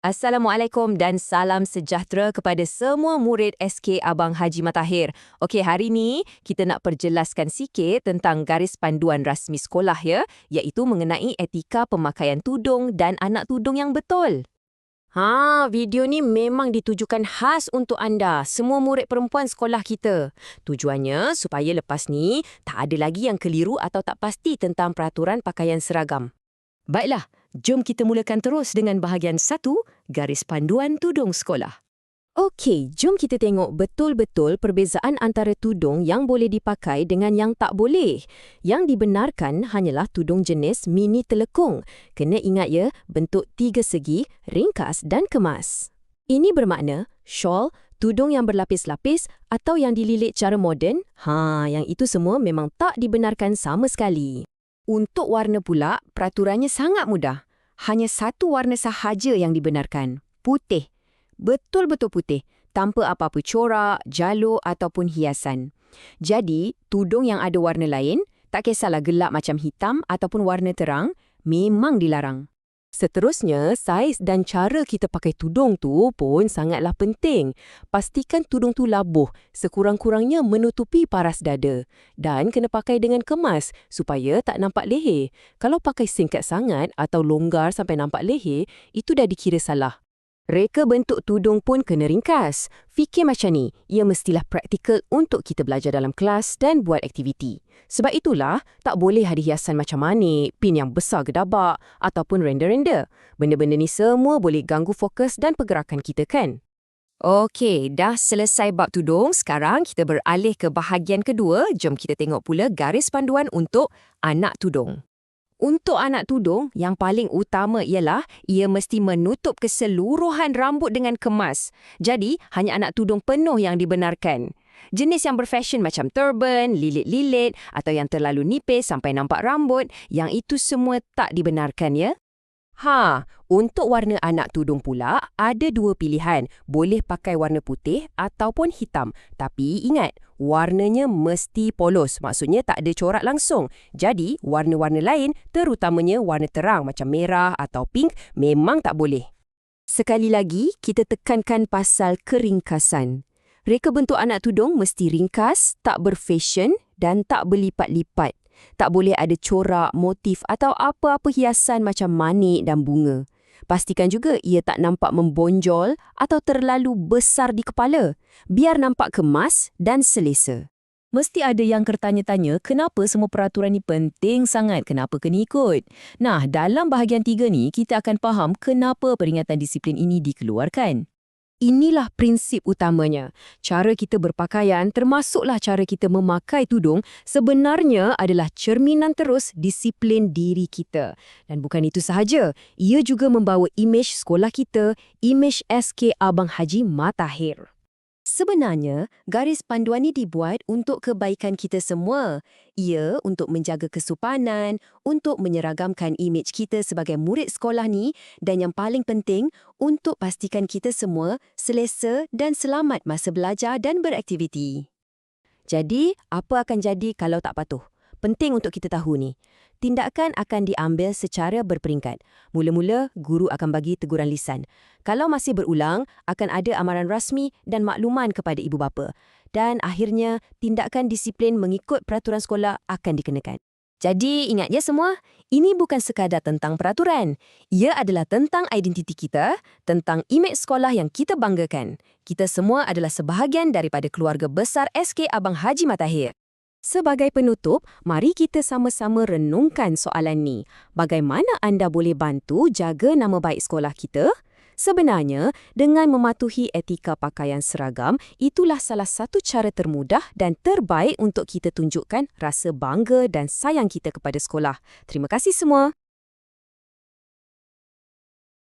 Assalamualaikum dan salam sejahtera kepada semua murid SK Abang Haji Matahir. Okey, hari ni kita nak perjelaskan sikit tentang garis panduan rasmi sekolah ya, iaitu mengenai etika pemakaian tudung dan anak tudung yang betul. Video ni memang ditujukan khas untuk anda, semua murid perempuan sekolah kita. Tujuannya supaya lepas ni tak ada lagi yang keliru atau tak pasti tentang peraturan pakaian seragam. Baiklah, jom kita mulakan terus dengan bahagian 1, garis panduan tudung sekolah. Okey, jom kita tengok betul-betul perbezaan antara tudung yang boleh dipakai dengan yang tak boleh. Yang dibenarkan hanyalah tudung jenis mini telekung. Kena ingat ya, bentuk 3 segi, ringkas dan kemas. Ini bermakna shawl, tudung yang berlapis-lapis atau yang dililit cara moden, yang itu semua memang tak dibenarkan sama sekali. Untuk warna pula, peraturannya sangat mudah. Hanya satu warna sahaja yang dibenarkan, putih. Betul-betul putih, tanpa apa-apa corak, jalur ataupun hiasan. Jadi, tudung yang ada warna lain, tak kisahlah gelap macam hitam ataupun warna terang, memang dilarang. Seterusnya, saiz dan cara kita pakai tudung tu pun sangatlah penting. Pastikan tudung tu labuh, sekurang-kurangnya menutupi paras dada. Dan kena pakai dengan kemas supaya tak nampak leher. Kalau pakai singkat sangat atau longgar sampai nampak leher, itu dah dikira salah. Reka bentuk tudung pun kena ringkas. Fikir macam ni, ia mestilah praktikal untuk kita belajar dalam kelas dan buat aktiviti. Sebab itulah, tak boleh ada hiasan macam manik, pin yang besar gedabak ataupun render-render. Benda-benda ni semua boleh ganggu fokus dan pergerakan kita kan? Okey, dah selesai bab tudung. Sekarang kita beralih ke bahagian kedua. Jom kita tengok pula garis panduan untuk anak tudung. Untuk anak tudung, yang paling utama ialah ia mesti menutup keseluruhan rambut dengan kemas. Jadi, hanya anak tudung penuh yang dibenarkan. Jenis yang berfashion macam turban, lilit-lilit atau yang terlalu nipis sampai nampak rambut, yang itu semua tak dibenarkan ya. Untuk warna anak tudung pula, ada 2 pilihan. Boleh pakai warna putih ataupun hitam. Tapi ingat, warnanya mesti polos. Maksudnya tak ada corak langsung. Jadi, warna-warna lain, terutamanya warna terang macam merah atau pink, memang tak boleh. Sekali lagi, kita tekankan pasal keringkasan. Reka bentuk anak tudung mesti ringkas, tak berfashion dan tak berlipat-lipat. Tak boleh ada corak, motif atau apa-apa hiasan macam manik dan bunga. Pastikan juga ia tak nampak membonjol atau terlalu besar di kepala. Biar nampak kemas dan selesa. Mesti ada yang tertanya-tanya kenapa semua peraturan ni penting sangat, kenapa kena ikut. Nah, dalam bahagian 3 ni, kita akan faham kenapa peringatan disiplin ini dikeluarkan. Inilah prinsip utamanya. Cara kita berpakaian, termasuklah cara kita memakai tudung, sebenarnya adalah cerminan terus disiplin diri kita. Dan bukan itu sahaja, ia juga membawa imej sekolah kita, imej SK Abang Haji Matahir. Sebenarnya, garis panduan ini dibuat untuk kebaikan kita semua. Ia untuk menjaga kesopanan, untuk menyeragamkan imej kita sebagai murid sekolah ni dan yang paling penting, untuk pastikan kita semua selesa dan selamat masa belajar dan beraktiviti. Jadi, apa akan jadi kalau tak patuh? Penting untuk kita tahu ni. Tindakan akan diambil secara berperingkat. Mula-mula, guru akan bagi teguran lisan. Kalau masih berulang, akan ada amaran rasmi dan makluman kepada ibu bapa. Dan akhirnya, tindakan disiplin mengikut peraturan sekolah akan dikenakan. Jadi, ingat ya semua, ini bukan sekadar tentang peraturan. Ia adalah tentang identiti kita, tentang imej sekolah yang kita banggakan. Kita semua adalah sebahagian daripada keluarga besar SK Abang Haji Matahir. Sebagai penutup, mari kita sama-sama renungkan soalan ni. Bagaimana anda boleh bantu jaga nama baik sekolah kita? Sebenarnya, dengan mematuhi etika pakaian seragam, itulah salah satu cara termudah dan terbaik untuk kita tunjukkan rasa bangga dan sayang kita kepada sekolah. Terima kasih semua.